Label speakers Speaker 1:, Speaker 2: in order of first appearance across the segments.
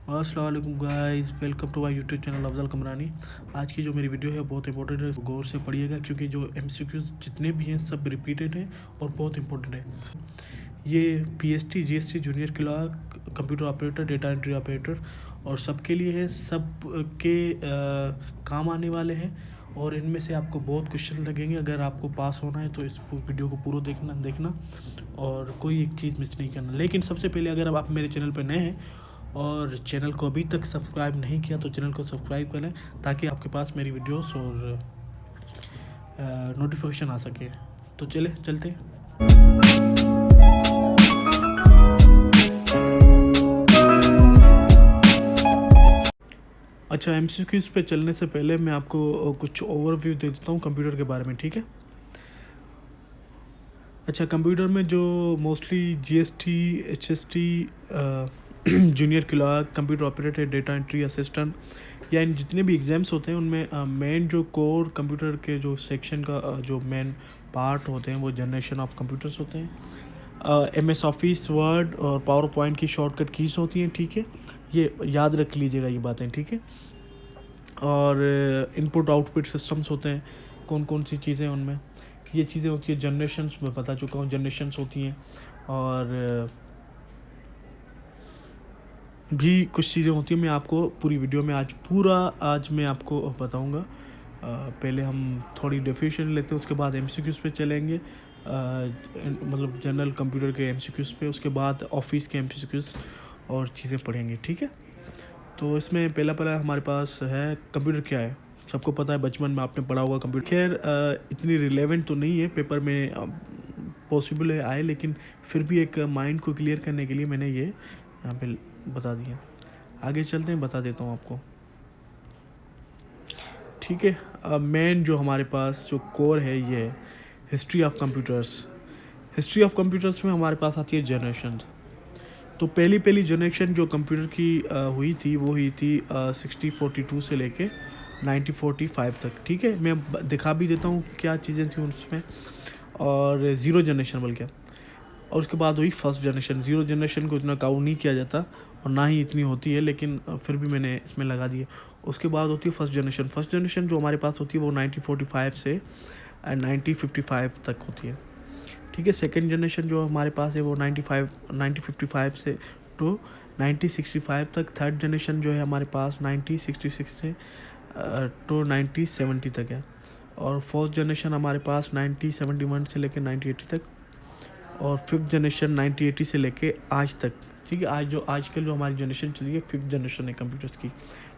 Speaker 1: अस्सलाम वालेकुम guys, welcome to my YouTube channel Afzal Kamrani. आज की जो मेरी वीडियो है बहुत इंपॉर्टेंट है, गौर से पढ़िएगा क्योंकि जो एमसीक्यूज जितने भी हैं सब रिपीटेड हैं और बहुत इंपॉर्टेंट है। ये PST GST junior clerk, computer operator, data entry operator और सबके लिए है, सब के काम आने वाले हैं और इनमें से आपको बहुत क्वेश्चन लगेंगे। अगर आपको पास होना है तो इस वीडियो को पूरा देखना और कोई एक चीज़ मिस नहीं करना। लेकिन सबसे पहले अगर आप मेरे चैनल पर नए हैं और चैनल को अभी तक सब्सक्राइब नहीं किया तो चैनल को सब्सक्राइब कर लें ताकि आपके पास मेरी वीडियोस और नोटिफिकेशन आ सके। तो चलते हैं। अच्छा, एमसीक्यूज़ पे चलने से पहले मैं आपको कुछ ओवरव्यू दे देता हूँ कंप्यूटर के बारे में, ठीक है। अच्छा, कंप्यूटर में जो mostly GST, HST, junior clerk, computer operator, data entry assistant या इन जितने भी एग्ज़ाम्स होते हैं उनमें मेन जो कोर कंप्यूटर के जो सेक्शन का जो मेन पार्ट होते हैं वो जनरेशन ऑफ कंप्यूटर्स होते हैं। एमएस ऑफिस, वर्ड और पावर पॉइंट की शॉर्टकट कीज़ होती हैं, ठीक है। ये याद रख लीजिएगा ये बातें, ठीक है। और इनपुट आउटपुट सिस्टम्स होते हैं, कौन कौन सी चीज़ें उनमें ये चीज़ें होती है। जनरेशन्स मैं बता चुका हूँ, जनरेशन्स होती हैं और भी कुछ चीज़ें होती हैं। मैं आपको पूरी वीडियो में आज मैं आपको बताऊंगा। पहले हम थोड़ी डेफिनेशन लेते हैं, उसके बाद एमसीक्यूज़ पे चलेंगे, मतलब जनरल कंप्यूटर के एमसीक्यूज़ पे, उसके बाद ऑफिस के एमसीक्यूज़ और चीज़ें पढ़ेंगे, ठीक है। तो इसमें पहला हमारे पास है कंप्यूटर क्या है। सबको पता है, बचपन में आपने पढ़ा होगा कंप्यूटर। खैर इतनी रिलेवेंट तो नहीं है, पेपर में पॉसिबल है आए, लेकिन फिर भी एक माइंड को क्लियर करने के लिए मैंने ये यहाँ पे बता दिया। आगे चलते हैं, बता देता हूँ आपको, ठीक है। अब मेन जो हमारे पास जो कोर है ये है history of computers. History of computers में हमारे पास आती है जनरेशन। तो पहली जनरेशन जो कंप्यूटर की हुई थी वो हुई थी 6042 से लेके 1945 तक, ठीक है। मैं दिखा भी देता हूँ क्या चीज़ें थी उसमें। और ज़ीरो जनरेशन बोल क्या, और उसके बाद हुई फर्स्ट जनरेशन। ज़ीरो जनरेशन को इतना काउंट नहीं किया जाता और ना ही इतनी होती है, लेकिन फिर भी मैंने इसमें लगा दिए। उसके बाद होती है फर्स्ट जनरेशन। फर्स्ट जनरेशन जो हमारे पास होती है वो 1945 से 1955 तक होती है, ठीक है। सेकेंड जनरेशन जो हमारे पास है वो 1955 से टू 1965 तक। थर्ड जनरेशन जो है हमारे पास 1966 से टू 1970 तक है। और फोर्थ जनरेशन हमारे पास 1971 से लेकर 1980 तक। और फिफ्थ जनरेशन 1980 से लेके आज तक, ठीक है। आजकल जो हमारी जनरेशन चली है फिफ्थ जनरेशन है कंप्यूटर्स की,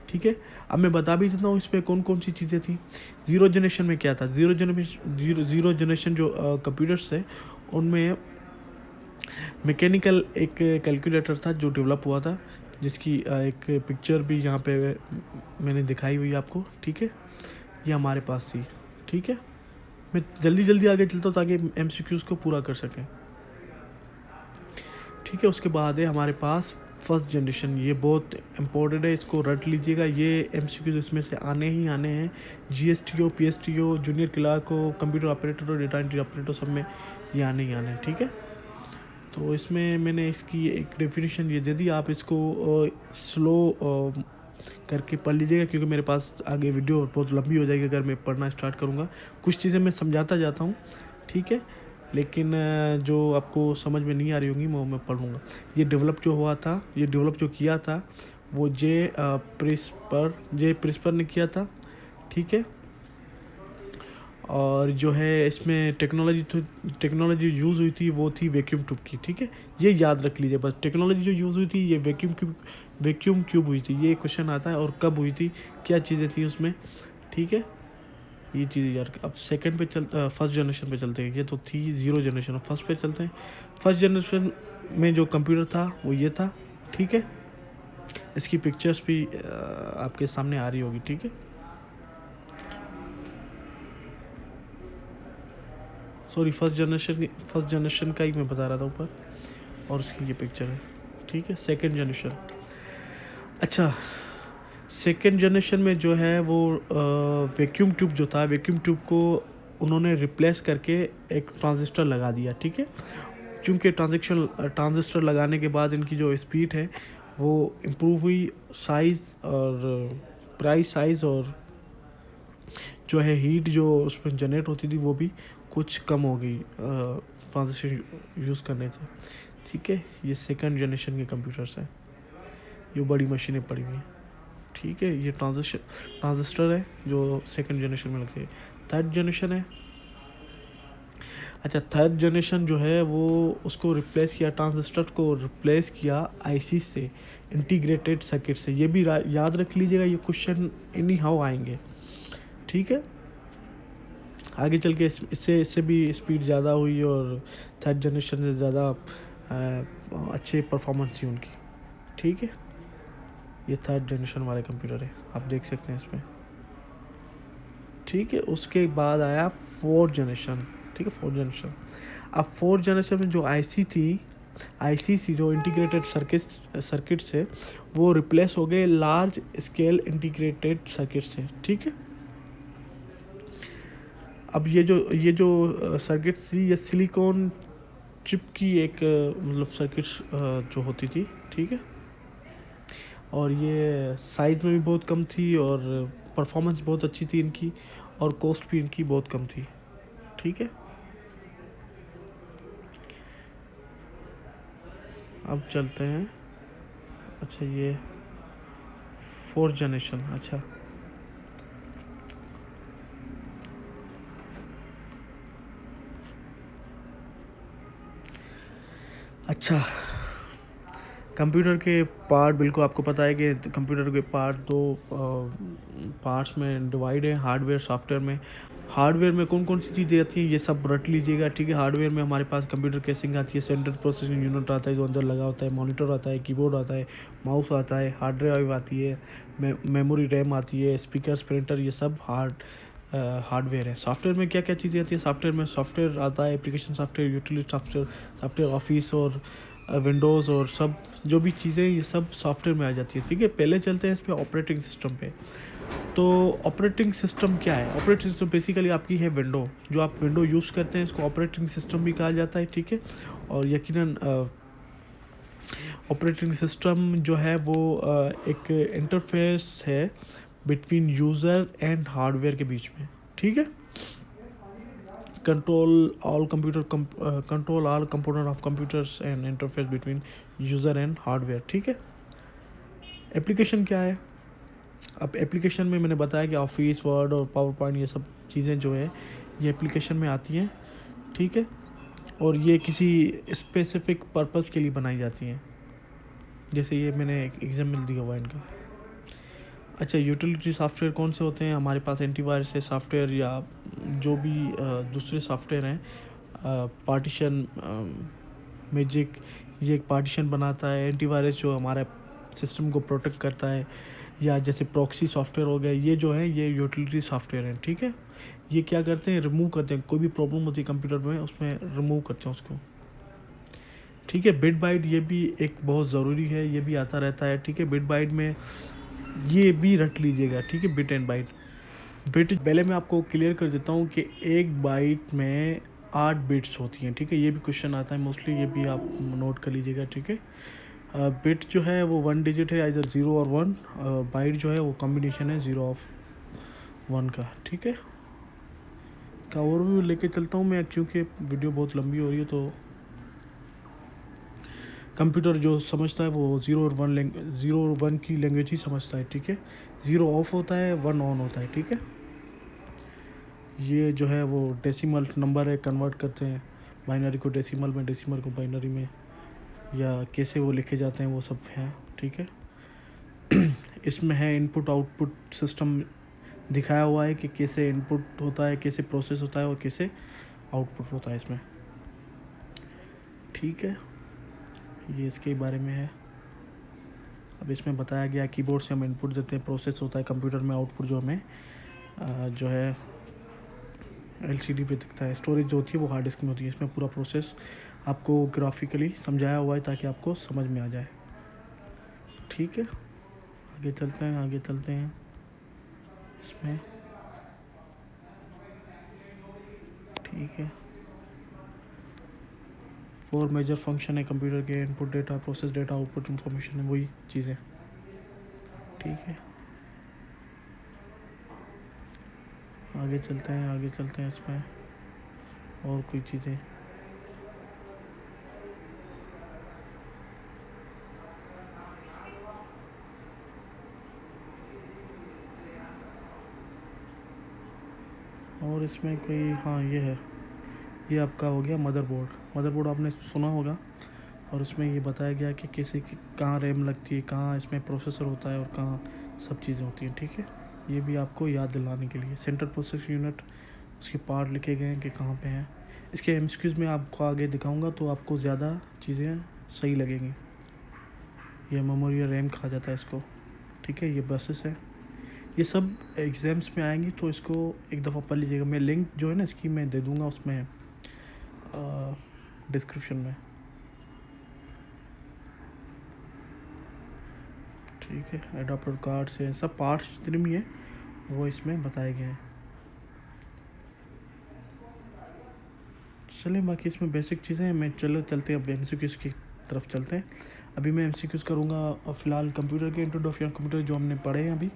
Speaker 1: ठीक है। अब मैं बता भी देता हूँ इस पर कौन कौन सी चीज़ें थी। ज़ीरो जनरेशन में क्या था। ज़ीरो जनरेशन जो कंप्यूटर्स थे उनमें मैकेनिकल एक कैलकुलेटर था जो डेवलप हुआ था, जिसकी एक पिक्चर भी यहाँ पे मैंने दिखाई हुई आपको, ठीक है। ये हमारे पास थी, ठीक है। मैं जल्दी आगे चलता हूँ ताकि एमसीक्यूज़ को पूरा कर सकें, ठीक है। उसके बाद है हमारे पास फर्स्ट जनरेशन। ये बहुत इंपॉर्टेंट है, इसको रट लीजिएगा। ये एमसीक्यूज़ इसमें से आने ही आने हैं। जीएसटी हो, पीएसटी हो, जूनियर क्लर्क हो, कंप्यूटर ऑपरेटर हो, डेटा एंट्री ऑपरेटर, सब में ये आने ही आने हैं, ठीक है। तो इसमें मैंने इसकी एक डेफिनेशन ये दे दी, आप इसको स्लो करके पढ़ लीजिएगा क्योंकि मेरे पास आगे वीडियो बहुत लंबी हो जाएगी अगर मैं पढ़ना स्टार्ट करूँगा। कुछ चीज़ें मैं समझाता जाता हूँ, ठीक है, लेकिन जो आपको समझ में नहीं आ रही होंगी वो मैं पढ़ूँगा। ये डेवलप जो किया था वो जे प्रिस्पर ने किया था, ठीक है। और जो है इसमें टेक्नोलॉजी यूज़ हुई थी वो थी वैक्यूम ट्यूब की, ठीक है। ये याद रख लीजिए बस, टेक्नोलॉजी जो यूज़ हुई थी ये वैक्यूम ट्यूब हुई थी। ये क्वेश्चन आता है और कब हुई थी, क्या चीज़ें थी उसमें, ठीक है। ये चीज़ यार। अब फर्स्ट जनरेशन पे चलते हैं। ये तो थी ज़ीरो जनरेशन। अब फर्स्ट पे चलते हैं। फर्स्ट जनरेशन में जो कंप्यूटर था वो ये था, ठीक है। इसकी पिक्चर्स भी आपके सामने आ रही होगी, ठीक है। सॉरी, फर्स्ट जनरेशन का ही मैं बता रहा था ऊपर, और उसकी ये पिक्चर है, ठीक है। Second generation. अच्छा, सेकेंड जनरेशन में जो है वो वैक्यूम ट्यूब जो था, वैक्यूम ट्यूब को उन्होंने रिप्लेस करके एक ट्रांजिस्टर लगा दिया, ठीक है। चूँकि ट्रांजिस्टर लगाने के बाद इनकी जो स्पीड है वो इम्प्रूव हुई, साइज़ और प्राइस साइज़ और जो है हीट जो उसमें जनरेट होती थी वो भी कुछ कम हो गई ट्रांजिस्टर यूज़ करने से। ठीक है, ये सेकंड जनरेशन के कंप्यूटर्स हैं, ये बड़ी मशीनें पड़ी हुई हैं। ठीक है, ये ट्रांजिस्टर है जो सेकंड जनरेशन में लगती है। थर्ड जनरेशन है, अच्छा थर्ड जनरेशन जो है वो उसको रिप्लेस किया, ट्रांजिस्टर को रिप्लेस किया आईसी से, इंटीग्रेटेड सर्किट से। ये भी याद रख लीजिएगा, ये क्वेश्चन एनी हाउ आएंगे। ठीक है, आगे चल के इससे भी स्पीड ज़्यादा हुई और थर्ड जनरेशन से ज़्यादा अच्छे परफॉर्मेंस थी उनकी। ठीक है, ये थर्ड जनरेशन वाले कंप्यूटर है, आप देख सकते हैं इसमें। ठीक है, उसके बाद आया फोर्थ जनरेशन। ठीक है, फोर्थ जनरेशन। अब फोर्थ जनरेशन में जो आईसी थी जो इंटीग्रेटेड सर्किट से, वो रिप्लेस हो गए लार्ज स्केल इंटीग्रेटेड सर्किट से। ठीक है, अब ये जो सर्किट थी, ये सिलिकॉन चिप की एक मतलब सर्किट जो होती थी। ठीक है, और ये साइज़ में भी बहुत कम थी और परफॉर्मेंस बहुत अच्छी थी इनकी, और कॉस्ट भी इनकी बहुत कम थी। ठीक है, अब चलते हैं। अच्छा, ये फोर्थ जनरेशन। अच्छा, कंप्यूटर के पार्ट, बिल्कुल आपको पता है कि कंप्यूटर के पार्ट दो पार्ट्स में डिवाइड है, हार्डवेयर सॉफ्टवेयर में। हार्डवेयर में कौन कौन सी चीज़ें आती हैं ये सब रट लीजिएगा। ठीक है, हार्डवेयर में हमारे पास कंप्यूटर केसिंग आती है, सेंट्रल प्रोसेसिंग यूनिट आता है जो अंदर लगा होता है, मॉनिटर आता है, कीबोर्ड आता है, माउस आता है, हार्ड ड्राइव आती है, मेमोरी रैम आती है, स्पीकर्स, प्रिंटर, ये सब हार्डवेयर है। सॉफ्टवेयर में क्या क्या चीज़ें आती हैं? सॉफ्टवेयर में सॉफ्टवेयर आता है, application software, utility software, software office और विंडोज़ और सब जो भी चीज़ें, ये सब सॉफ्टवेयर में आ जाती है। ठीक है, पहले चलते हैं इस पर ऑपरेटिंग सिस्टम पे। तो ऑपरेटिंग सिस्टम क्या है? ऑपरेटिंग सिस्टम बेसिकली आपकी है विंडो, जो आप विंडो यूज़ करते हैं इसको ऑपरेटिंग सिस्टम भी कहा जाता है। ठीक है, और यकीनन ऑपरेटिंग सिस्टम जो है वो एक इंटरफेस है बिटवीन यूज़र एंड हार्डवेयर के बीच में। ठीक है, control all component of computers and interface between user and hardware. ठीक है, एप्लीकेशन क्या है? अब एप्लीकेशन में मैंने बताया कि ऑफिस, वर्ड और पावर पॉइंट, ये सब चीज़ें जो है ये एप्लीकेशन में आती हैं। ठीक है, और ये किसी स्पेसिफिक पर्पस के लिए बनाई जाती हैं, जैसे ये मैंने एक एग्जाम्पल दिया हुआ है इनका। अच्छा, यूटिलिटी सॉफ्टवेयर कौन से होते हैं? हमारे पास एंटीवायरस है सॉफ्टवेयर, या जो भी दूसरे सॉफ्टवेयर हैं, पार्टीशन, मैजिक, ये एक पार्टीशन बनाता है। एंटीवायरस जो हमारे सिस्टम को प्रोटेक्ट करता है, या जैसे प्रॉक्सी सॉफ्टवेयर हो गया, ये जो है ये यूटिलिटी सॉफ्टवेयर हैं। ठीक है, ये क्या करते हैं? रिमूव करते हैं, कोई भी प्रॉब्लम होती है कंप्यूटर में उसमें रिमूव करते हैं उसको। ठीक है, बिट बाइट ये भी एक बहुत ज़रूरी है, ये भी आता रहता है। ठीक है, बिट बाइट में ये भी रट लीजिएगा। ठीक है, बिट एंड बाइट। बिट पहले मैं आपको क्लियर कर देता हूँ कि एक बाइट में 8 बिट्स होती हैं। ठीक है, ये भी क्वेश्चन आता है मोस्टली, ये भी आप नोट कर लीजिएगा। ठीक है, बिट जो है वो 1 डिजिट है, इधर 0 और 1। बाइट जो है वो कॉम्बिनेशन है 0 ऑफ 1 का। ठीक है, इसका ओवरव्यू लेके चलता हूँ मैं, क्योंकि वीडियो बहुत लंबी हो रही है। तो कंप्यूटर जो समझता है वो 0 और 1 की लैंग्वेज ही समझता है। ठीक है, 0 ऑफ होता है, 1 ऑन होता है। ठीक है, ये जो है वो डेसिमल नंबर है, कन्वर्ट करते हैं बाइनरी को डेसिमल में, डेसिमल को बाइनरी में, या कैसे वो लिखे जाते हैं वो सब हैं। ठीक है, इसमें है इनपुट आउटपुट सिस्टम दिखाया हुआ है कि कैसे इनपुट होता है, कैसे प्रोसेस होता है और कैसे आउटपुट होता है इसमें। ठीक है, ये इसके बारे में है। अब इसमें बताया गया कीबोर्ड से हम इनपुट देते हैं, प्रोसेस होता है कंप्यूटर में, आउटपुट जो हमें जो है एलसीडी पे दिखता है। स्टोरेज जो होती है वो हार्ड डिस्क में होती है। इसमें पूरा प्रोसेस आपको ग्राफिकली समझाया हुआ है ताकि आपको समझ में आ जाए। ठीक है, आगे चलते हैं इसमें। ठीक है, 4 मेजर फंक्शन है कंप्यूटर के, input data, process data, output information है, वही चीज़ें। ठीक है, आगे चलते हैं इसमें और कोई चीज़ें। और इसमें कोई, हाँ ये है, ये आपका हो गया मदरबोर्ड आपने सुना होगा। और इसमें ये बताया गया कि कैसे कहाँ रैम लगती है, कहाँ इसमें प्रोसेसर होता है और कहाँ सब चीज़ें होती हैं। ठीक है, ये भी आपको याद दिलाने के लिए। सेंट्रल प्रोसेस यूनिट, उसके पार्ट लिखे गए हैं कि कहाँ पे हैं। इसके एमसीक्यूज़ में आपको आगे दिखाऊंगा तो आपको ज़्यादा चीज़ें सही लगेंगी। ये मेमोरी या रैम कहा जाता है इसको। ठीक है, ये बसेस है, ये सब एग्ज़ाम्स में आएंगी तो इसको एक दफ़ा पढ़ लीजिएगा। मैं लिंक जो है ना इसकी मैं दे दूँगा उसमें डिस्क्रिप्शन में। ठीक है, एडाप्टर कार्ड से सब पार्ट्स जितने भी हैं वो इसमें बताए गए हैं। चलें, बाकी इसमें बेसिक चीज़ें हैं। मैं चलते हैं अब एमसीक्यूज़ की तरफ चलते हैं। अभी मैं एमसीक्यूज़ करूँगा फ़िलहाल कंप्यूटर के, इंट्रोडक्शन कंप्यूटर जो हमने पढ़े हैं अभी,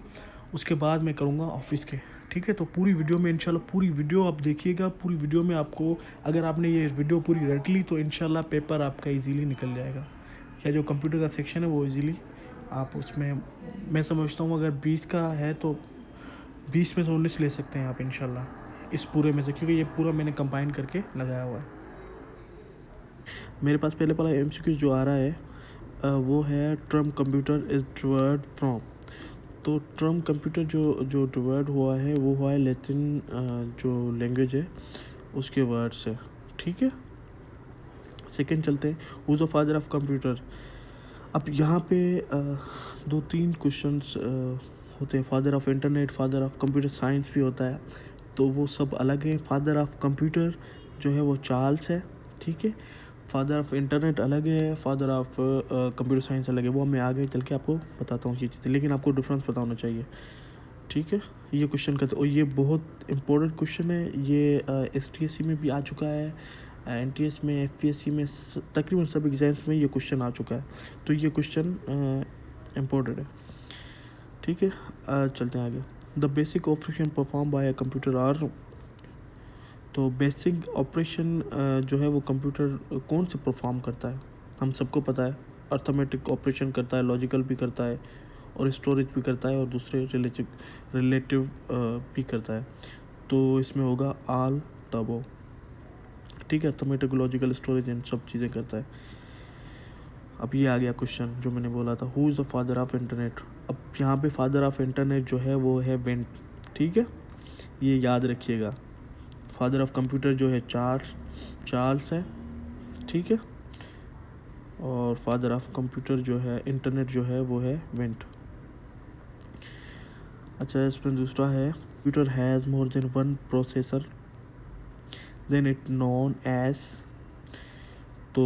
Speaker 1: उसके बाद मैं करूँगा ऑफिस के। ठीक है, तो पूरी वीडियो में इंशाल्लाह, पूरी वीडियो आप देखिएगा। पूरी वीडियो में आपको, अगर आपने ये वीडियो पूरी रट ली तो इंशाल्लाह पेपर आपका इजीली निकल जाएगा, या जो कंप्यूटर का सेक्शन है वो इजीली आप उसमें, मैं समझता हूँ अगर 20 का है तो 20 में से 19 ले सकते हैं आप इंशाल्लाह इस पूरे में से, क्योंकि ये पूरा मैंने कंबाइन करके लगाया हुआ है। मेरे पास पहले वाला एमसीक्यू जो आ रहा है वो है term computer is derived from. तो टर्म कंप्यूटर जो डिराइव्ड हुआ है वो हुआ है लैटिन जो लैंग्वेज है उसके वर्ड से। ठीक है, सेकंड चलते हैं, who is the father of computer. अब यहाँ पे 2-3 क्वेश्चंस होते हैं। Father of internet, father of computer science भी होता है, तो वो सब अलग है। फादर ऑफ कंप्यूटर जो है वो चार्ल्स है। ठीक है, फादर ऑफ इंटरनेट अलग है, फादर ऑफ कंप्यूटर साइंस अलग है। वो मैं आगे चल के आपको बताता हूँ ये चीज़ें, लेकिन आपको डिफरेंस पता होना चाहिए। ठीक है, ये क्वेश्चन करते, और ये बहुत इंपॉर्टेंट क्वेश्चन है। ये STSC में भी आ चुका है, NTS में, FPSC में, तकरीबन सब एग्ज़ाम्स में ये क्वेश्चन आ चुका है, तो ये क्वेश्चन इम्पोर्टेंट है। ठीक है, चलते हैं आगे। The basic operation perform by a computer are. तो बेसिक ऑपरेशन जो है वो कंप्यूटर कौन से परफॉर्म करता है, हम सबको पता है। अर्थमेटिक ऑपरेशन करता है, लॉजिकल भी करता है, और स्टोरेज भी करता है, और दूसरे रिलेटिव भी करता है। तो इसमें होगा ऑल द अबव। ठीक है, अर्थमेटिक, लॉजिकल, स्टोरेज एंड सब चीज़ें करता है। अब ये आ गया क्वेश्चन जो मैंने बोला था, who is the father of internet. अब यहाँ पे फादर ऑफ इंटरनेट जो है वो है वेंट। ठीक है, ये याद रखिएगा। फादर ऑफ कंप्यूटर जो है चार्ल्स है। ठीक है, और फादर ऑफ कंप्यूटर जो है इंटरनेट जो है वो है वेंट। अच्छा, इसमें दूसरा है, computer has more than one processor then it known as. तो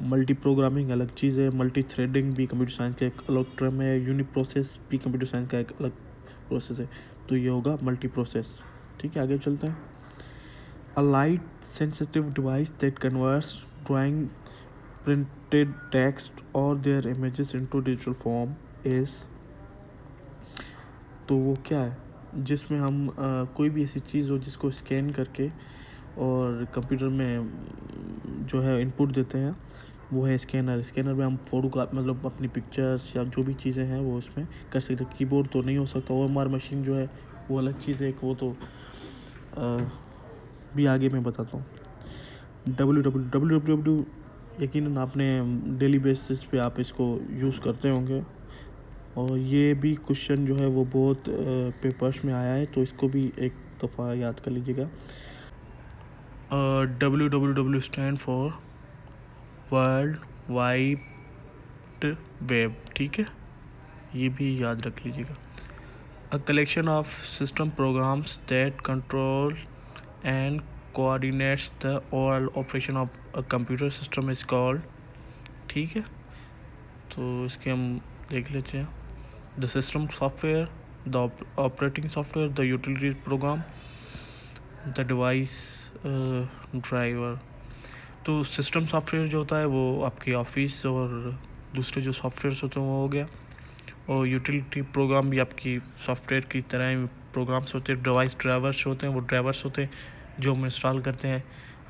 Speaker 1: मल्टी प्रोग्रामिंग अलग चीज़ है, मल्टी थ्रेडिंग भी कंप्यूटर साइंस का एक अलग टर्म है, यूनि प्रोसेस भी कंप्यूटर साइंस का एक अलग प्रोसेस है, तो ये होगा मल्टी प्रोसेस। ठीक है, आगे चलते हैं। A light sensitive device that converts drawing, printed text और their images into digital form is. तो वो क्या है, जिसमें हम कोई भी ऐसी चीज़ हो जिसको स्कैन करके और कंप्यूटर में जो है इनपुट देते हैं, वो है स्कैनर में हम फ़ोटो का मतलब अपनी पिक्चर्स या जो भी चीज़ें हैं वो उसमें कर सकते हैं। कीबोर्ड तो नहीं हो सकता, OMR मशीन जो है वो अलग चीज़ है, वो तो भी आगे मैं बताता हूँ। www यकीनन आपने डेली बेसिस पे आप इसको यूज़ करते होंगे, और ये भी क्वेश्चन जो है वो बहुत पेपर्स में आया है, तो इसको भी एक दफ़ा याद कर लीजिएगा। www stand for world wide web. ठीक है, ये भी याद रख लीजिएगा। A collection of system programmes that control and coordinates the overall operation of a computer system is called. ठीक है, तो इसके हम देख लेते हैं। The system software, the operating software, the utility programme, the device driver. तो सिस्टम सॉफ्टवेयर जो होता है वो आपकी ऑफिस और दूसरे जो सॉफ्टवेयर्स होते हैं वो हो गया, और यूटिलिटी प्रोग्राम भी आपकी सॉफ्टवेयर की तरह ही प्रोग्राम्स होते हैं। डिवाइस ड्राइवर्स होते हैं, वो ड्राइवर्स होते हैं जो हम इंस्टॉल करते हैं।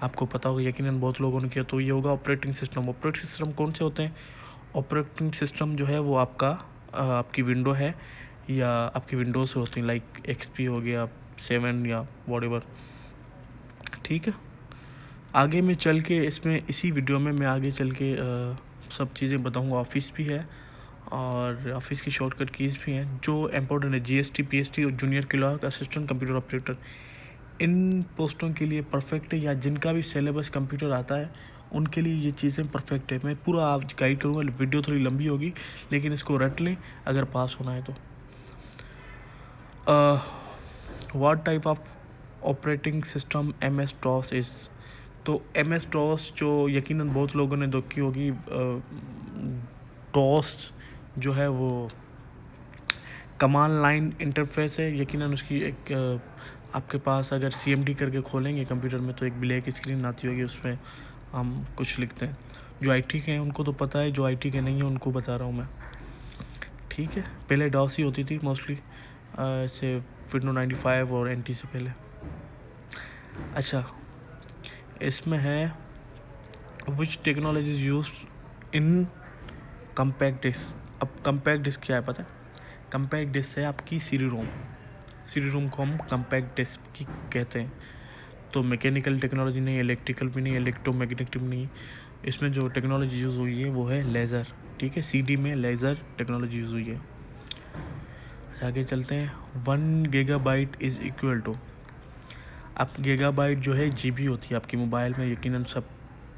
Speaker 1: आपको पता होगा, यकीनन बहुत लोगों ने किया। तो ये होगा ऑपरेटिंग सिस्टम। ऑपरेटिंग सिस्टम कौन से होते हैं? ऑपरेटिंग सिस्टम जो है वो आपकी विंडो है या आपकी विंडोज़ होती हैं, लाइक XP हो गया, 7 या वॉटेवर। ठीक है, आगे मैं चल के इसी वीडियो में मैं आगे चल के सब चीज़ें बताऊंगा। ऑफिस भी है और ऑफिस की शॉर्टकट कीज़ भी हैं जो इम्पोर्टेंट है। GST PST और junior clerk, assistant computer operator, इन पोस्टों के लिए परफेक्ट है, या जिनका भी सिलेबस कंप्यूटर आता है उनके लिए ये चीज़ें परफेक्ट है। मैं पूरा आप गाइड करूँगा, वीडियो थोड़ी लंबी होगी लेकिन इसको रट लें अगर पास होना है तो। What type of operating system MS-DOS is? तो MS-DOS जो यकीनन बहुत लोगों ने देखी होगी, DOS जो है वो कमांड लाइन इंटरफेस है। यकीनन उसकी एक आपके पास अगर CMD करके खोलेंगे कंप्यूटर में तो एक ब्लैक स्क्रीन आती होगी, उसमें हम कुछ लिखते हैं। जो IT के हैं उनको तो पता है, जो IT के नहीं है उनको बता रहा हूँ मैं। ठीक है, पहले DOS ही होती थी मोस्टली, ऐसे Windows 95 और NT से पहले। अच्छा, इसमें है which technology is use in compact disc. अब कम्पैक्ट डिस्क क्या है पता है? कम्पैक्ट डिस्क है आपकी CD-ROM। CD-ROM को हम कम्पैक्ट डिस्क की कहते हैं। तो मैकेनिकल टेक्नोलॉजी नहीं, इलेक्ट्रिकल भी नहीं, इलेक्ट्रोमैग्नेटिक भी नहीं। इसमें जो टेक्नोलॉजी यूज़ हुई है वो है लेज़र। ठीक है, CD में लेज़र टेक्नोलॉजी यूज़ हुई है। आगे चलते हैं। 1 GB इज़ इक्वल टू, अब गीगाबाइट जो है GB होती है आपकी मोबाइल में, यकीनन सब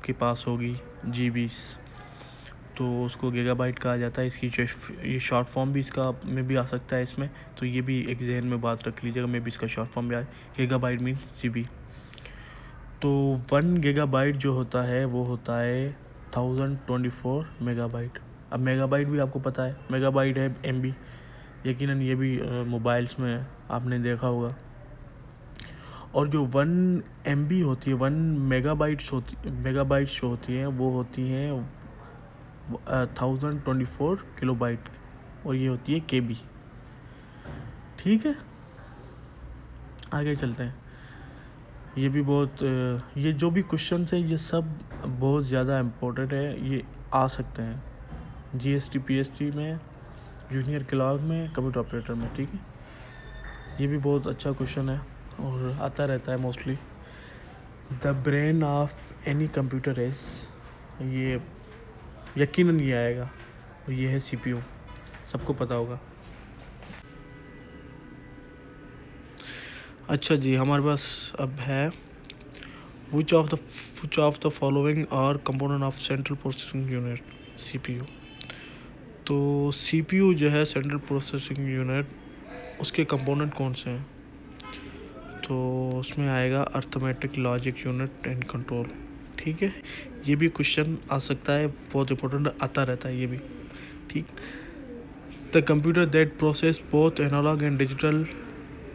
Speaker 1: के पास होगी GB, तो उसको गीगाबाइट कहा जाता है। इसकी जो ये शॉर्ट फॉर्म भी इसका में भी आ सकता है इसमें, तो ये भी एक जहन में बात रख लीजिएगा, मे भी इसका शॉर्ट फॉर्म भी आए। Gigabyte means GB। तो 1 GB जो होता है वो होता है 1024 मेगाबाइट। अब मेगाबाइट भी आपको पता है, मेगाबाइट है MB, यकीनन ये भी मोबाइल्स में आपने देखा होगा। और जो 1 MB होती है, 1 मेगाबाइट्स जो होती हैं वो होती हैं 1024 किलोबाइट, और ये होती है KB। ठीक है, आगे चलते हैं। ये भी बहुत ये जो भी क्वेश्चन है ये सब बहुत ज़्यादा इम्पोर्टेंट है, ये आ सकते हैं GST PST में, जूनियर क्लर्क में, कंप्यूटर ऑपरेटर में। ठीक है, ये भी बहुत अच्छा क्वेश्चन है और आता रहता है mostly. The brain of any computer is, ये यकीनन ये आएगा, और ये है CPU, सबको पता होगा। अच्छा जी, हमारे पास अब है which of the following are component of central processing unit CPU। तो CPU जो है सेंट्रल प्रोसेसिंग यूनिट, उसके कंपोनेंट कौन से हैं? तो उसमें आएगा arithmetic, logic unit and control. ठीक है, ये भी क्वेश्चन आ सकता है, बहुत इंपॉर्टेंट आता रहता है ये भी। ठीक, the computer that process both analogue and digital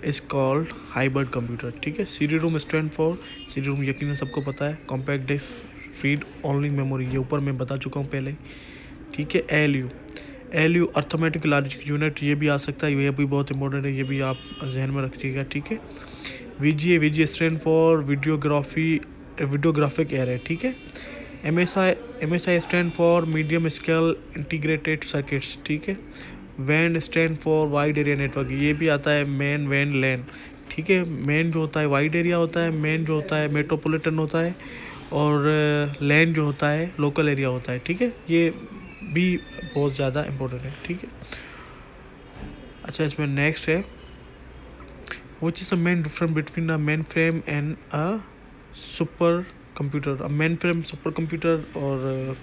Speaker 1: is called hybrid computer. ठीक है, CD-ROM स्टैंड फॉर, CD-ROM यकीनन सबको पता है, compact disc read only memory, ये ऊपर मैं बता चुका हूँ पहले। ठीक है, ALU अर्थमेटिक लॉजिक यूनिट, ये भी आ सकता है, ये भी बहुत इंपॉर्टेंट है, ये भी आप जहन में रखिएगा। ठीक है, VGA stand for videographic array. ठीक है, MSI stand for medium scale integrated circuits. ठीक है, WAN stand for wide area network, ये भी आता है, मैन WAN LAN। ठीक है, मैन जो होता है वाइड एरिया होता है, मैन जो होता है मेट्रोपॉलिटन होता है, और LAN जो होता है लोकल एरिया होता है। ठीक है, ये भी बहुत ज़्यादा इम्पोर्टेंट है। ठीक है, अच्छा इसमें नेक्स्ट है which is the main difference between a mainframe and a super computer. अब मेन फ्रेम, सुपर कंप्यूटर और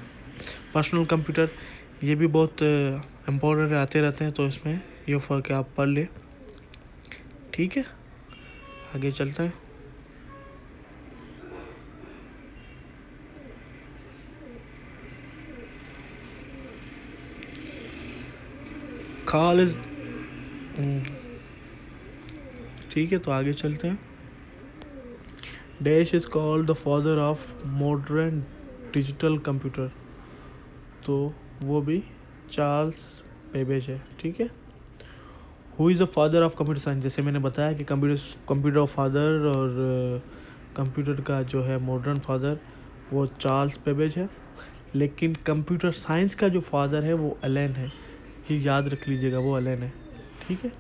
Speaker 1: पर्सनल कंप्यूटर, ये भी बहुत इम्पोर्टेंट आते रहते हैं, तो इसमें ये फ़र्क है, आप पढ़ ले। ठीक है, आगे चलते हैं। खालिद, ठीक है, तो आगे चलते हैं। Dash is called the father of modern digital computer, तो वो भी चार्ल्स बेबेज है, ठीक है। Who is the father of computer science, जैसे मैंने बताया कि कंप्यूटर फादर और कंप्यूटर का जो है मॉडर्न फादर वो चार्ल्स बेबेज है, लेकिन कंप्यूटर साइंस का जो फादर है वो एलन है। ये याद रख लीजिएगा, वो एलन है, ठीक है।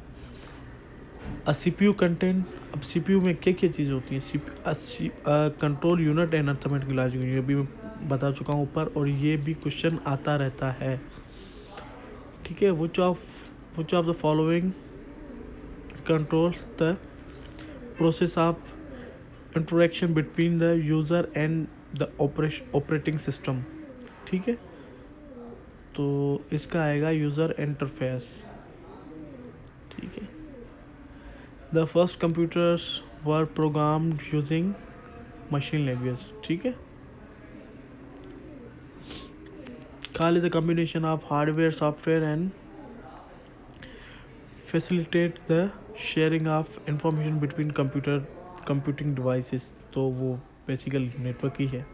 Speaker 1: CPU कंटेंट, अब CPU में क्या क्या चीज़ें होती हैं, control unit and arithmetic logic, ये भी मैं बता चुका हूँ ऊपर, और ये भी क्वेश्चन आता रहता है, ठीक है। Which of the following control the process of interaction between the user and the operating system, ठीक है। तो इसका आएगा यूज़र इंटरफेस, ठीक है। The first computers were programmed using machine language, ठीक है। CAL is a combination of hardware, software and facilitate the sharing of information between computing devices, तो वो बेसिकल नेटवर्क ही है,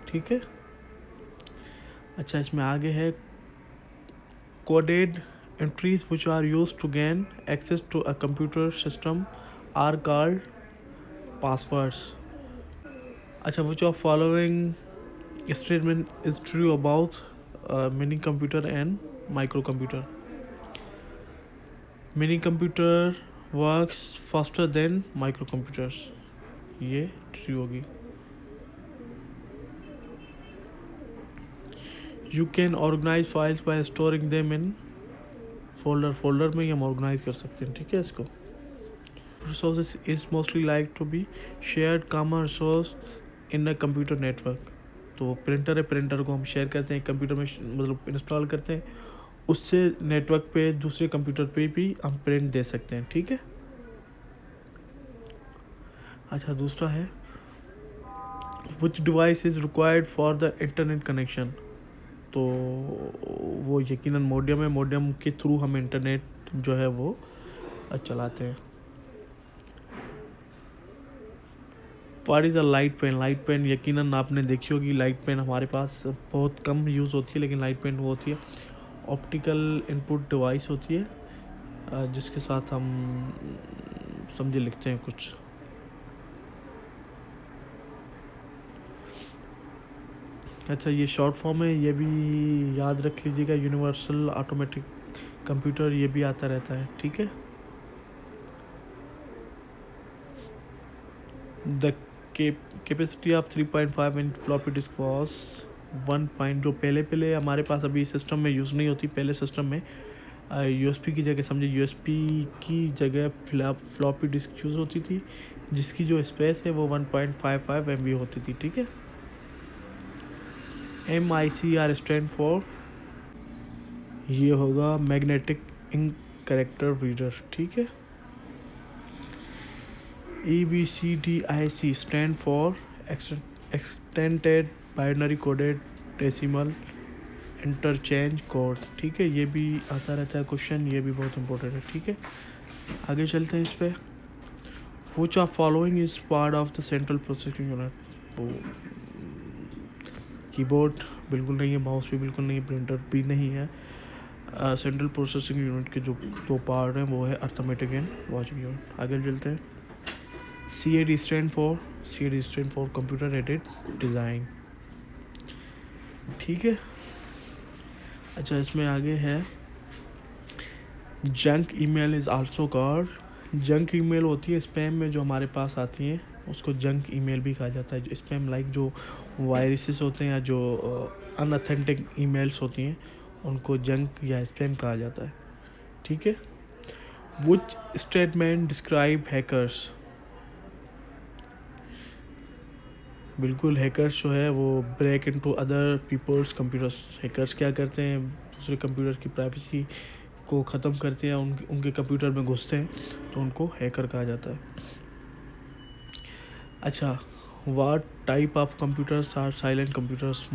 Speaker 1: ठीक है। अच्छा, इसमें आगे है coded entries which are used to gain access to a computer system are called passwords. अच्छा, which of following statement is true about mini computer and microcomputer? Mini computer works faster than microcomputers, ये true होगी। You can organize files by storing them in folder में ही हम organise कर सकते हैं, ठीक है। इसको resources is mostly like to be shared common resource in a computer network, तो प्रिंटर है, प्रिंटर को हम शेयर करते हैं कंप्यूटर में, मतलब इंस्टॉल करते हैं, उससे नेटवर्क पे दूसरे कंप्यूटर पे भी हम प्रिंट दे सकते हैं, ठीक है। अच्छा, दूसरा है विच device is required for the internet connection, तो वो यकीनन मोडेम है, मोडेम के थ्रू हम इंटरनेट जो है वो चलाते हैं। What is a light pen, light pen यकीनन आपने देखी होगी, लाइट पेन हमारे पास बहुत कम यूज़ होती है, लेकिन लाइट पेन वो होती है ऑप्टिकल इनपुट डिवाइस होती है, जिसके साथ हम समझे लिखते हैं कुछ। अच्छा, ये शॉर्ट फॉर्म है, ये भी याद रख लीजिएगा, यूनिवर्सल ऑटोमेटिक कंप्यूटर, ये भी आता रहता है, ठीक है। The capacity of 3.5 inch floppy disk was 1 जो पहले हमारे पास अभी सिस्टम में यूज़ नहीं होती, पहले सिस्टम में USB की जगह, समझे USB की जगह फ्लॉपी डिस्क यूज़ होती थी, जिसकी जो स्पेस है वो 1.55 MB होती थी, ठीक है। MICR स्टैंड फॉर, ये होगा मैग्नेटिक इंक कैरेक्टर रीडर, ठीक है। EBCDIC stand for extended binary coded decimal interchange code, ठीक है। ये भी आता रहता है क्वेश्चन, ये भी बहुत इंपॉर्टेंट है, ठीक है। आगे चलते हैं इस पर। Which of following is part of the central processing unit, तो कीबोर्ड बिल्कुल नहीं है, माउस भी बिल्कुल नहीं है, प्रिंटर भी नहीं है। सेंट्रल प्रोसेसिंग यूनिट के जो दो पार्ट हैं वो है अर्थमेटिक एंड लॉजिक यूनिट। आगे चलते हैं। CAD stand for computer aided design, ठीक है। अच्छा, इसमें आगे है junk email is also called, junk email होती है स्पैम में जो हमारे पास आती हैं, उसको जंक ईमेल भी कहा जाता है। स्पैम लाइक जो वायरसेस होते हैं या जो अनऑथेंटिक ईमेल्स होती हैं उनको जंक या स्पैम कहा जाता है, ठीक है। व्हिच स्टेटमेंट डिस्क्राइब हैकर्स, बिल्कुल हैकर्स जो है वो break into other people's computers, hackers क्या करते हैं, दूसरे कंप्यूटर की प्राइवेसी को ख़त्म करते हैं, उनके कंप्यूटर में घुसते हैं, तो उनको हैकर कहा जाता है। अच्छा, what type of computers are silent computers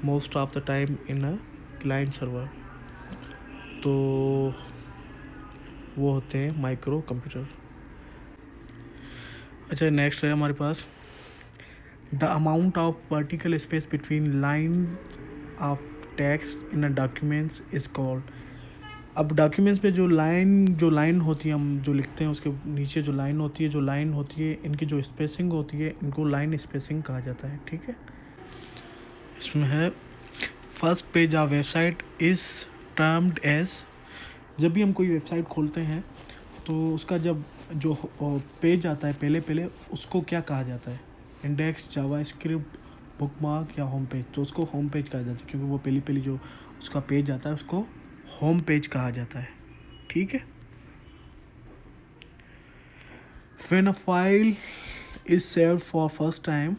Speaker 1: most of the time in a client server, तो वो होते हैं माइक्रो कंप्यूटर। अच्छा, नेक्स्ट है हमारे पास the amount of vertical space between line of text in a documents is called. अब documents में जो लाइन होती है, हम जो लिखते हैं उसके नीचे जो लाइन होती है, इनकी जो स्पेसिंग होती है, इनको लाइन स्पेसिंग कहा जाता है। ठीक है, इसमें है first page of website is termed as. जब भी हम कोई वेबसाइट खोलते हैं तो उसका जब जो पेज आता है पहले उसको क्या कहा जाता है? इंडेक्स, जावास्क्रिप्ट, बुकमार्क या होम पेज। तो उसको होम पेज कहा जाता है, क्योंकि वो पहली जो उसका पेज आता है उसको होम पेज कहा जाता है। ठीक है। When a file is saved for first time,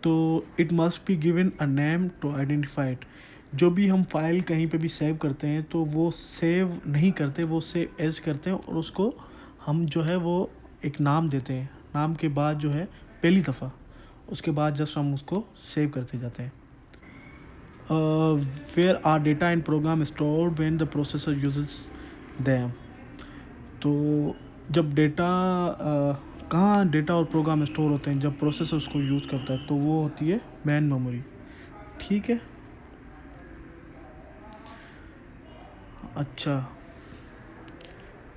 Speaker 1: तो it must be given a name to identify it. जो भी हम फाइल कहीं पे भी सेव करते हैं तो वो सेव नहीं करते, वो सेव एज करते हैं और उसको हम जो है वो एक नाम देते हैं। नाम के बाद जो है पहली दफ़ा, उसके बाद जस्ट हम उसको सेव करते जाते हैं। Where are data and program stored when the processor uses them. तो जब डेटा कहाँ डेटा और प्रोग्राम स्टोर होते हैं? जब प्रोसेसर उसको यूज़ करता है तो वो होती है मैन मेमोरी। ठीक है। अच्छा,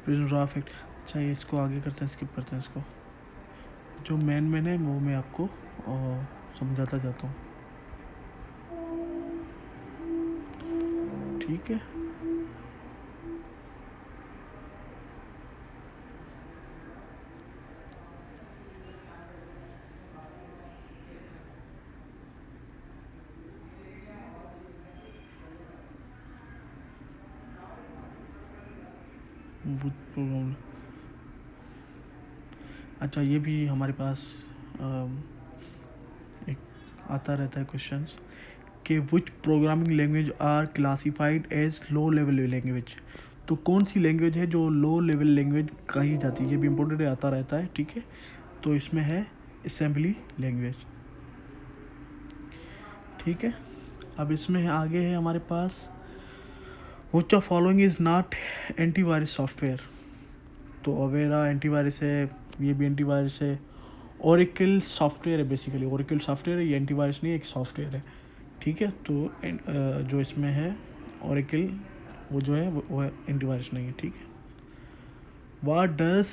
Speaker 1: प्रिजन ग्राफिक। अच्छा, ये इसको आगे करते हैं, स्किप करते हैं इसको। जो मेन है वो मैं आपको समझाता जाता हूँ। ठीक है। अच्छा, ये भी हमारे पास एक आता रहता है क्वेश्चंस कि which programming language are classified as low level language. तो कौन सी लैंग्वेज है जो लो लेवल लैंग्वेज कही जाती है? ये भी इम्पोर्टेंट आता रहता है। ठीक है, तो इसमें है असेंबली लैंग्वेज। ठीक है, अब इसमें आगे है हमारे पास which of following is not antivirus software. तो अवेरा एंटीवायरस है, ये भी एंटीवायरस है। ओरेकल सॉफ्टवेयर है, बेसिकली ओरेकल सॉफ्टवेयर है, ये एंटीवायरस नहीं, एक सॉफ्टवेयर है। ठीक है, तो जो इसमें है ओरेकल, वो जो है वो एंटीवायरस नहीं है। ठीक है। What does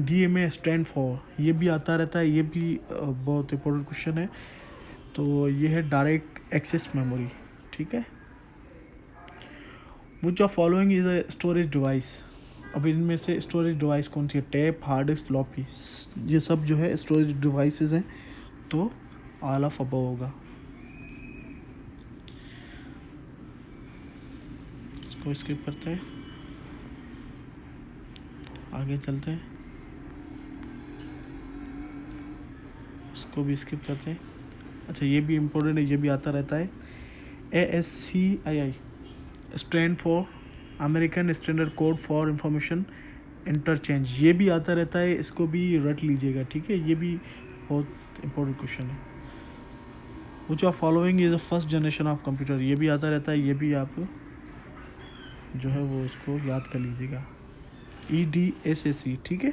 Speaker 1: DMA stand for? ये भी आता रहता है, ये भी बहुत इंपॉर्टेंट क्वेश्चन है। तो ये है डायरेक्ट एक्सेस मेमोरी। ठीक है। Which of following is a storage device. अब इनमें से स्टोरेज डिवाइस कौन सी है? टैप, हार्ड डिस्क, फ्लॉपी, ये सब जो है स्टोरेज डिवाइसेस हैं। तो ऑल ऑफ अबव होगा। इसको स्किप करते हैं, आगे चलते हैं। इसको भी स्किप करते हैं। अच्छा, ये भी इम्पोर्टेंट है, ये भी आता रहता है। ASCII stand for American standard code for information interchange. ये भी आता रहता है, इसको भी रट लीजिएगा। ठीक है, ये भी बहुत इंपॉर्टेंट क्वेश्चन है। Which of following is the first generation of computer. ये भी आता रहता है, ये भी आप जो है वो इसको याद कर लीजिएगा। EDSAC। ठीक है।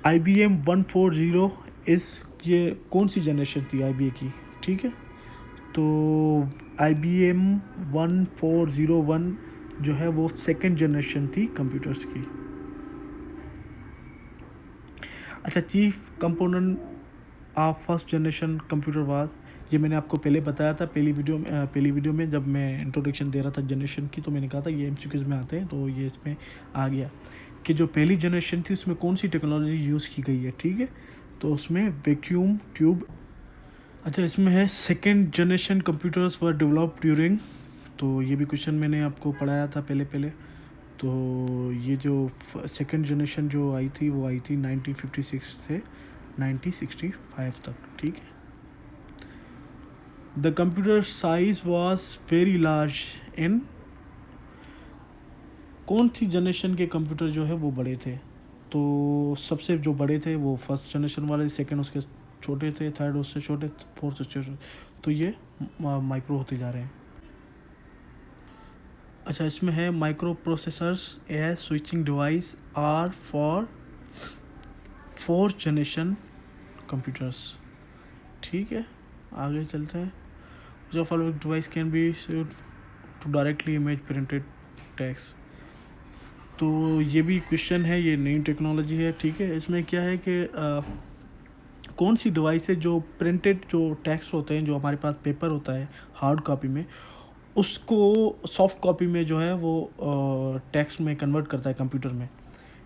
Speaker 1: IBM 140 इस, ये कौन सी जनरेशन थी IBM की? ठीक है, तो IBM 1401 जो है वो सेकेंड जनरेशन थी कंप्यूटर्स की। अच्छा, chief component of first generation computer was, ये मैंने आपको पहले बताया था पहली वीडियो में जब मैं इंट्रोडक्शन दे रहा था जनरेशन की, तो मैंने कहा था ये MCQs में आते हैं, तो ये इसमें आ गया कि जो पहली जनरेशन थी उसमें कौन सी टेक्नोलॉजी यूज़ की गई है। ठीक है, तो उसमें वैक्यूम ट्यूब। अच्छा, इसमें है second generation computers were developed during. तो ये भी क्वेश्चन मैंने आपको पढ़ाया था पहले। तो ये जो सेकेंड जनरेशन जो आई थी वो आई थी 1956 से 1965 तक। ठीक है। The computer size was very large in, कौन सी जनरेशन के कंप्यूटर जो है वो बड़े थे? तो सबसे जो बड़े थे वो फर्स्ट जनरेशन वाले, सेकंड उसके छोटे थे, थर्ड उससे छोटे, फोर्थ उससे छोटे। तो ये माइक्रो होते जा रहे हैं। अच्छा, इसमें है micro processors as switching device are for fourth generation computers. ठीक है, आगे चलते हैं। जो following device can be to directly image printed text. तो ये भी क्वेश्चन है, ये नई टेक्नोलॉजी है। ठीक है, इसमें क्या है कि कौन सी डिवाइस है जो प्रिंटेड जो टेक्स्ट होते हैं, जो हमारे पास पेपर होता है हार्ड कॉपी में, उसको सॉफ्ट कॉपी में जो है वो टेक्स्ट में कन्वर्ट करता है कंप्यूटर में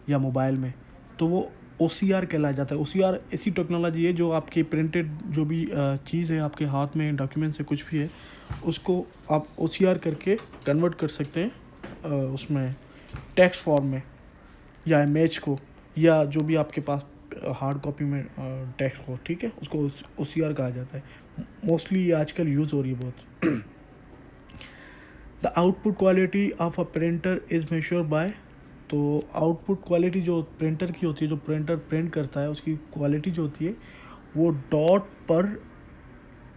Speaker 1: या मोबाइल में। तो वो OCR कहलाया जाता है। OCR ऐसी टेक्नोलॉजी है जो आपकी प्रिंटेड जो भी चीज़ है आपके हाथ में, डॉक्यूमेंट से कुछ भी है, उसको आप OCR करके कन्वर्ट कर सकते हैं उसमें टेक्स्ट फॉर्म में या इमेज को, या जो भी आपके पास हार्ड कॉपी में टेक्स्ट हो। ठीक है, उसको OCR कहा जाता है। मोस्टली ये आजकल यूज़ हो रही है बहुत। The output quality of a printer is measured by. तो आउटपुट क्वालिटी जो प्रिंटर की होती है, जो प्रिंटर प्रिंट करता है, उसकी क्वालिटी जो होती है वो डॉट पर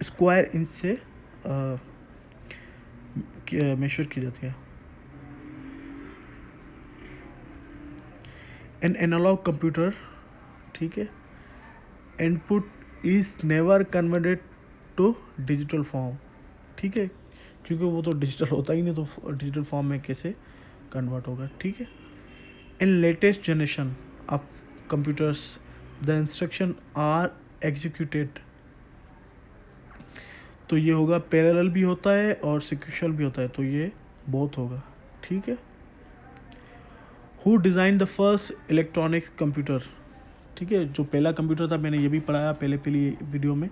Speaker 1: स्क्वायर इंच से मेजर की जाती है। एन एनालॉग कंप्यूटर, ठीक है, input is never converted to digital form. ठीक है, क्योंकि वो तो डिजिटल होता ही नहीं, तो डिजिटल फॉर्म में कैसे कन्वर्ट होगा। ठीक है, in latest generation of computers the instruction are executed. तो ये होगा पैरेलल भी होता है और सीक्वेंशियल भी होता है, तो ये बोथ होगा। ठीक है, who design the first electronic computer. ठीक है, जो पहला कंप्यूटर था, मैंने ये भी पढ़ाया पहली वीडियो में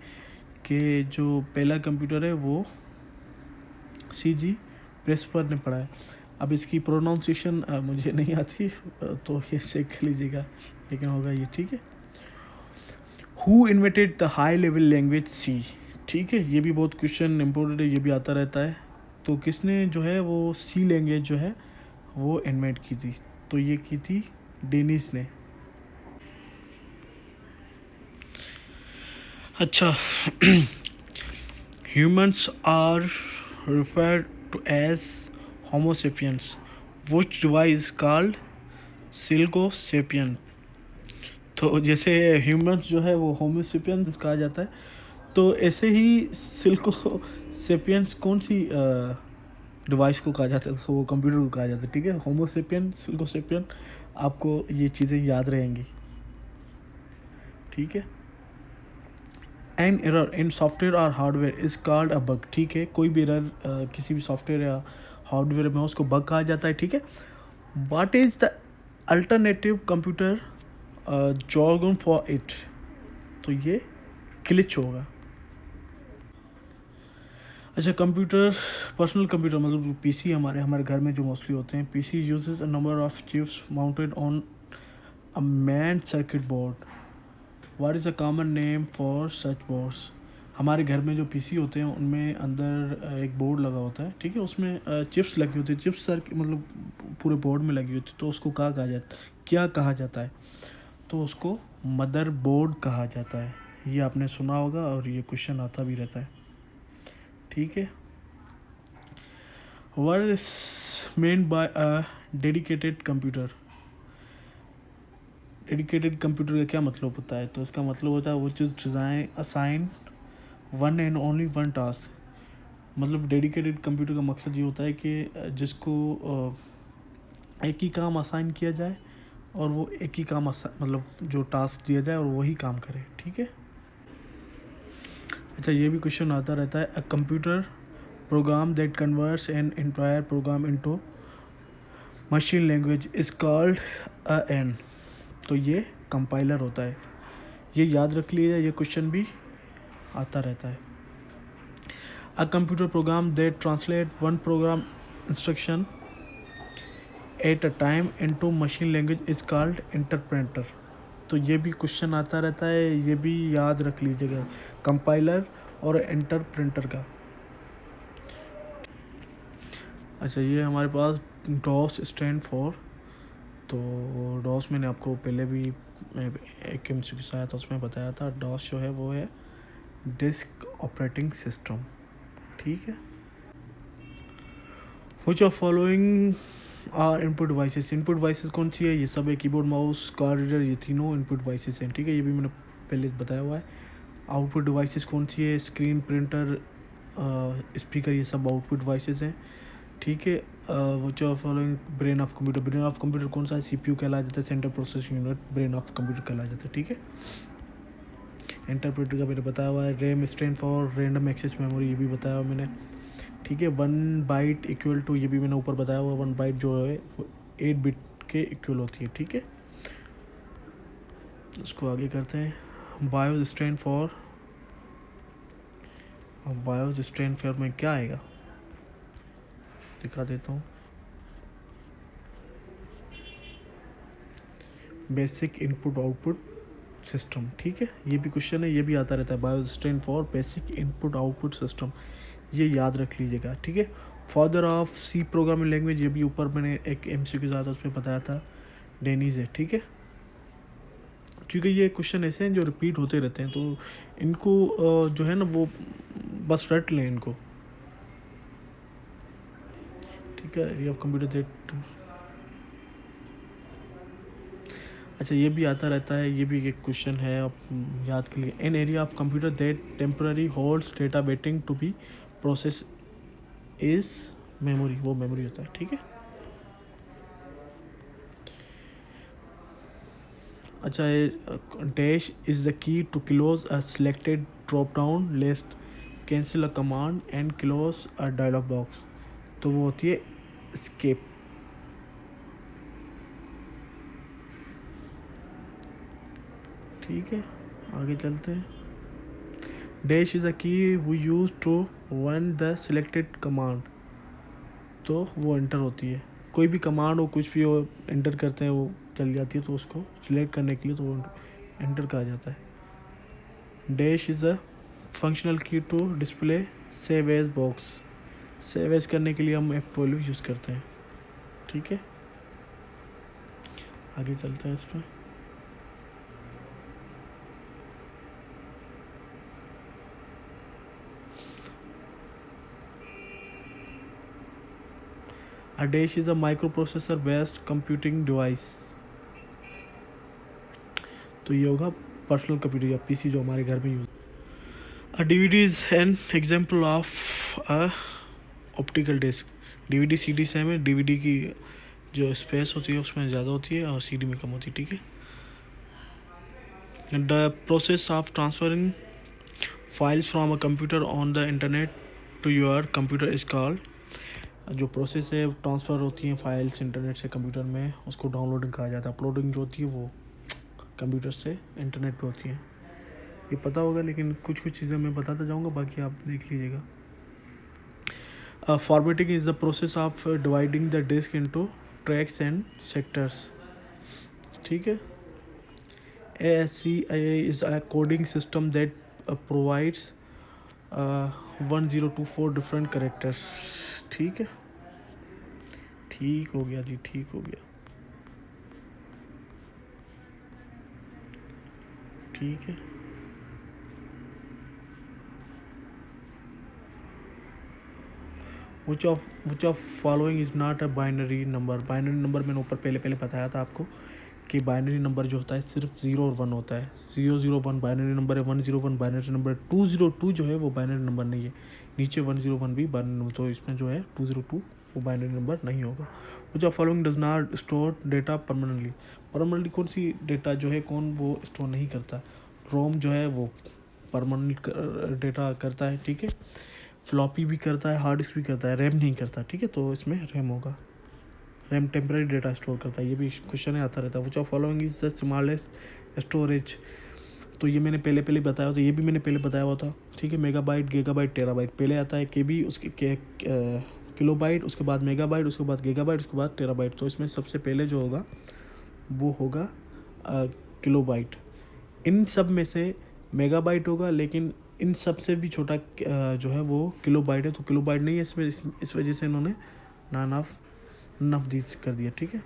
Speaker 1: कि जो पहला कंप्यूटर है वो CG प्रेसपर ने पढ़ा है। अब इसकी प्रोनाउंसिएशन मुझे नहीं आती, तो ये चेक कर लीजिएगा, लेकिन होगा ये। ठीक है, who invented the high level language C। ठीक है, ये भी बहुत क्वेश्चन इम्पोर्टेंट है, ये भी आता रहता है। तो किसने जो है वो C लैंग्वेज जो है वो इन्वेंट की थी? तो ये की थी डेनिस ने। अच्छा, humans are referred to as Homo sapiens, which device called Silgo sapien। तो जैसे ह्यूमन्स जो है वो होमो सेपियंस कहा जाता है, तो ऐसे ही सिल्को सेपियंस कौन सी डिवाइस को कहा जाता है? तो वो कंप्यूटर को कहा जाता है। ठीक है, होमो सेपियन, सिल्को सेपियन, आपको ये चीज़ें याद रहेंगी। ठीक है, एन एरर इन सॉफ्टवेयर और hardware is called a bug. ठीक है, कोई भी एरर किसी भी सॉफ्टवेयर या हार्डवेयर में उसको बग कहा जाता है। ठीक है, what is the alternative computer jargon for it? तो ये ग्लिच होगा। अच्छा, कंप्यूटर, पर्सनल कंप्यूटर मतलब PC हमारे घर में जो मोस्टली होते हैं, PC uses a number of chips mounted on a man circuit board. What is a common name for such boards? हमारे घर में जो PC होते हैं उनमें अंदर एक बोर्ड लगा होता है। ठीक है, उसमें चिप्स लगी होती है, चिप्स सर मतलब पूरे बोर्ड में लगी होती है, तो उसको क्या कहा जाता है? तो उसको मदर बोर्ड कहा जाता है। ये आपने सुना होगा और ये क्वेश्चन आता भी रहता है। ठीक है, what is meant by a dedicated computer? Dedicated computer का क्या मतलब होता है? तो इसका मतलब होता है वो चीज़ design assign one and only one task. मतलब डेडिकेटेड कंप्यूटर का मकसद ये होता है कि जिसको एक ही काम असाइन किया जाए और वो एक ही काम मतलब जो टास्क दिया जाए और वही काम करे। ठीक है, अच्छा, ये भी क्वेश्चन आता रहता है। A computer program that converts an entire program into machine language is called a an. तो ये कंपाइलर होता है। ये याद रख लीजिए, ये क्वेश्चन भी आता रहता है। A computer program that translate one programme instruction at a time into machine language is called interpreter. तो ये भी क्वेश्चन आता रहता है, ये भी याद रख लीजिएगा, कंपाइलर और इंटरप्रेटर का। अच्छा, ये हमारे पास डॉस स्टैंड फॉर। तो डॉस मैंने आपको पहले भी एक MCQ आया था, उसमें बताया था। डॉस जो है वो है डिस्क ऑपरेटिंग सिस्टम। ठीक है, which of following are input devices कौन सी है, ये सब है कीबोर्ड माउस कार्ड रीडर, ये तीनों इनपुट डिवाइसेस हैं, ठीक है, ये भी मैंने पहले बताया हुआ है। आउटपुट डिवाइसेस कौन सी है, स्क्रीन, प्रिंटर, स्पीकर, ये सब आउटपुट डिवाइसेस हैं, ठीक है। Which are following brain of computer, brain of computer कौन सा है, सीपीयू कहलाया जाता है, central processing unit brain of computer कहलाया जाता है, ठीक है। इंटरप्रेटर का मैंने बताया हुआ है। RAM stand for random access memory, ये भी बताया हुआ मैंने, ठीक है। 1 बाइट इक्वल टू, ये भी मैंने ऊपर बताया हुआ, 1 बाइट जो है वो 8 बिट के इक्वल होती है, ठीक है। इसको आगे करते हैं। BIOS stand for, BIOS stand for में क्या आएगा दिखा देता हूँ। बेसिक इनपुट आउटपुट सिस्टम, ठीक है, ये भी क्वेश्चन है, ये भी आता रहता है। BIOS stand for basic input output system, ये याद रख लीजिएगा, ठीक है। Father of C programming language, ये भी ऊपर मैंने एक एमसीक्यू के साथ उसमें बताया था, डेनीज है, ठीक है। क्योंकि ये क्वेश्चन ऐसे हैं जो रिपीट होते रहते हैं, तो इनको जो है ना वो बस रट लें इनको, ठीक है। एरिया ऑफ कंप्यूटर दैट, अच्छा ये भी आता रहता है, ये भी एक क्वेश्चन है, आप याद के लिए। An area of computer that temporary holds data waiting to be process is memory, वो मेमोरी होता है, ठीक है। अच्छा dash is the key to close a selected drop down list, cancel a command and close a dialog box, तो वो होती है स्केप, ठीक है। आगे चलते हैं। Dash is a key we use to run the selected command, तो वो एंटर होती है, कोई भी कमांड हो कुछ भी हो एंटर करते हैं वो चल जाती है, तो उसको सिलेक्ट करने के लिए तो वो एंटर कहा जाता है। Dash is a functional key to display save as box, save as करने के लिए हम F12 यूज़ करते हैं, ठीक है। आगे चलते हैं इसमें। A DASH is a microprocessor based computing device, तो ये होगा पर्सनल कंप्यूटर या पीसी जो हमारे घर में use. A DVD is an example of a optical disc, DVD CD से हमें डीवीडी की जो स्पेस होती है उसमें ज़्यादा होती है और सीडी में कम होती है, ठीक है। The process of transferring files from a computer on the internet to your computer is called, जो प्रोसेस है ट्रांसफ़र होती हैं फाइल्स इंटरनेट से कंप्यूटर में, उसको डाउनलोडिंग कहा जाता है। अपलोडिंग जो होती है वो कंप्यूटर से इंटरनेट पे होती है, ये पता होगा, लेकिन कुछ कुछ चीज़ें मैं बताता जाऊँगा, बाकी आप देख लीजिएगा। Formatting is the process of dividing the disk into tracks and sectors, ठीक है। ASCII is a coding system that provides 1024 different characters, ठीक है। ठीक हो गया जी, ठीक हो गया, ठीक है। Which of following is not a binary number, binary number मैंने ऊपर पहले बताया था आपको कि बाइनरी नंबर जो होता है सिर्फ 0 और 1 होता है। 001 बाइनरी नंबर है, 101 बाइनरी नंबर है, 202 जो है वो बाइनरी नंबर नहीं है, नीचे 101 भी बाइनरी नंबर, तो इसमें जो है 202 वो बाइनरी नंबर नहीं होगा। विच of following does not store data permanently, permanently कौन सी डेटा जो है कौन वो स्टोर नहीं करता, रोम जो है वो परमानेंट डेटा करता है, ठीक है। फ्लॉपी भी करता है, हार्ड डिस्क भी करता है, रैम नहीं करता, ठीक है, तो इसमें रैम होगा। रैम टेम्पररी डेटा स्टोर करता है, ये भी क्वेश्चन आता रहता है। Which of following is the smallest storage, तो ये मैंने पहले बताया, तो ये भी मैंने पहले बताया हुआ था, ठीक है। मेगाबाइट, गीगाबाइट, टेराबाइट, पहले आता है केबी, उसके किलोबाइट, उसके बाद मेगाबाइट, उसके बाद गीगाबाइट, उसके बाद टेराबाइट, तो इसमें सबसे पहले जो होगा वो होगा किलोबाइट। इन सब में से मेगाबाइट होगा, लेकिन इन सब से भी छोटा जो है वो किलोबाइट है, तो किलोबाइट नहीं है इसमें, इस वजह से इन्होंने नॉन ऑफ नफदीज कर दिया, ठीक है।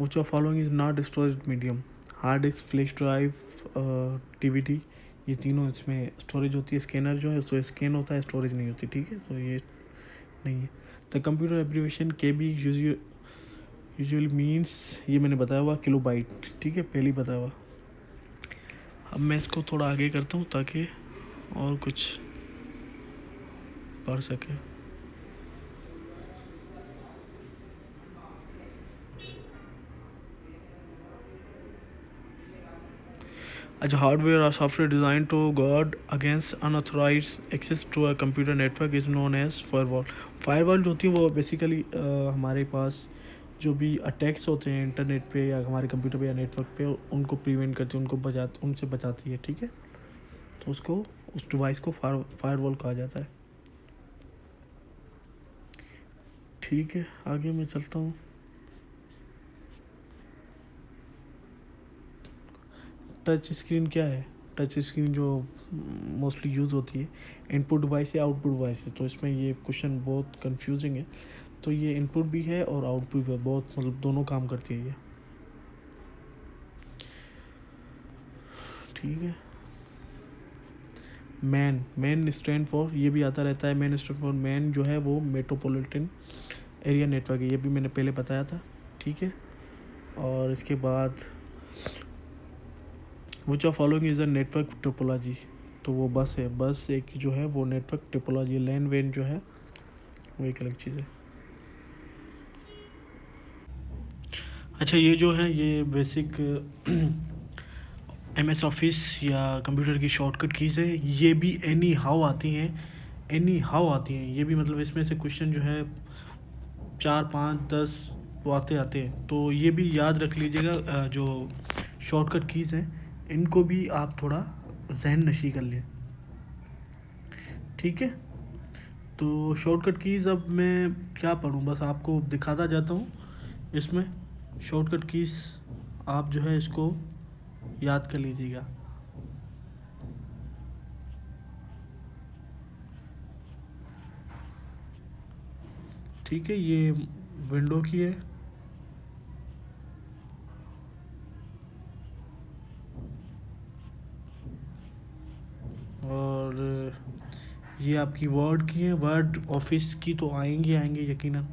Speaker 1: Which of following is not storage medium, hard disk, flash drive, DVD, ये तीनों इसमें स्टोरेज होती है। स्कैनर जो है उसको स्कैन होता है, स्टोरेज नहीं होती, ठीक है, तो ये नहीं है। द कंप्यूटर एब्रीविएशन के बी यूजुअली मीन्स, ये मैंने बताया हुआ किलोबाइट, ठीक है, पहले ही बताया हुआ। अब मैं इसको थोड़ा आगे करता हूँ ताकि और कुछ पढ़ सके। As hardware or software designed to guard against unauthorized access to a computer network is known as firewall. Firewall जो होती है वो बेसिकली हमारे पास जो भी अटैक्स होते हैं इंटरनेट पे या हमारे कंप्यूटर पे या नेटवर्क पे, उनको प्रिवेंट करती है, उनसे बचाती है, ठीक है। तो उसको, उस डिवाइस को फायरवॉल कहा जाता है, ठीक है। आगे मैं चलता हूँ। टच स्क्रीन क्या है? टच स्क्रीन जो मोस्टली यूज़ होती है इनपुट डिवाइस या आउटपुट डिवाइस है, तो इसमें ये क्वेश्चन बहुत कंफ्यूजिंग है। तो ये इनपुट भी है और आउटपुट भी है, बहुत मतलब दोनों काम करती है ये, ठीक है। मैन स्टैंड फॉर, ये भी आता रहता है, मैन स्टैंड फॉर, मैन जो है वो मेट्रोपॉलिटन एरिया नेटवर्क है, ये भी मैंने पहले बताया था, ठीक है। और इसके बाद विच of following is a network topology, तो वो बस है, बस एक जो है वो नेटवर्क टोपोलॉजी, लैन वेन जो है वो एक अलग चीज़ है। अच्छा, ये जो है ये बेसिक MS ऑफिस या कंप्यूटर की शॉर्टकट कीज़ है, ये भी एनी हाउ आती हैं, ये भी मतलब इसमें से क्वेश्चन जो है 4, 5, 10 वो आते हैं, तो ये भी याद रख लीजिएगा। जो शॉर्टकट कीज़ हैं इनको भी आप थोड़ा ज़हन नशी कर लें, ठीक है। तो शॉर्टकट कीज़ अब मैं क्या पढ़ूँ, बस आपको दिखाता जाता हूँ। इसमें शॉर्टकट कीज़ आप जो है इसको याद कर लीजिएगा, ठीक है। ये विंडो की है, और ये आपकी वर्ड की है। वर्ड ऑफिस की तो आएंगे यकीनन,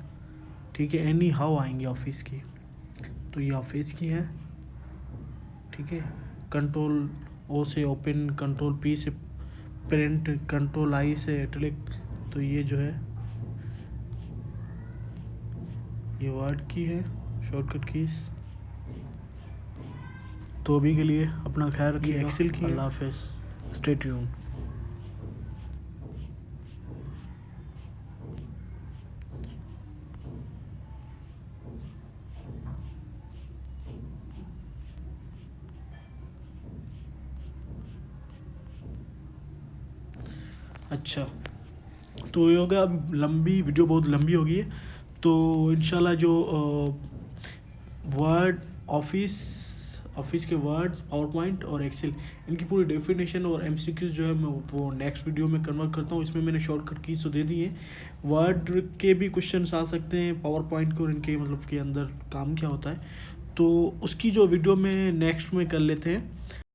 Speaker 1: ठीक है, एनी हाउ आएंगे ऑफिस की, तो ये ऑफिस की है, ठीक है। कंट्रोल ओ से ओपन, कंट्रोल पी से प्रिंट, कंट्रोल आई से इटलिक, तो ये जो है ये वर्ड की है शॉर्टकट कीज। तो अभी के लिए अपना ख्याल रखिए। एक्सेल की। अल्लाह हाफिज़, स्टे ट्यून्ड। अच्छा, तो ये होगा, अब लंबी वीडियो, बहुत लंबी हो गई है, तो इंशाल्लाह जो वर्ड ऑफिस के वर्ड, पावर पॉइंट और एक्सेल, इनकी पूरी डेफिनेशन और एमसीक्यूज जो है मैं वो नेक्स्ट वीडियो में कन्वर्ट करता हूँ। इसमें मैंने शॉर्टकट कीज तो दे दी है, वर्ड के भी क्वेश्चंस आ सकते हैं, पावर पॉइंट के, और इनके मतलब के अंदर काम क्या होता है, तो उसकी जो वीडियो में नेक्स्ट में कर लेते हैं।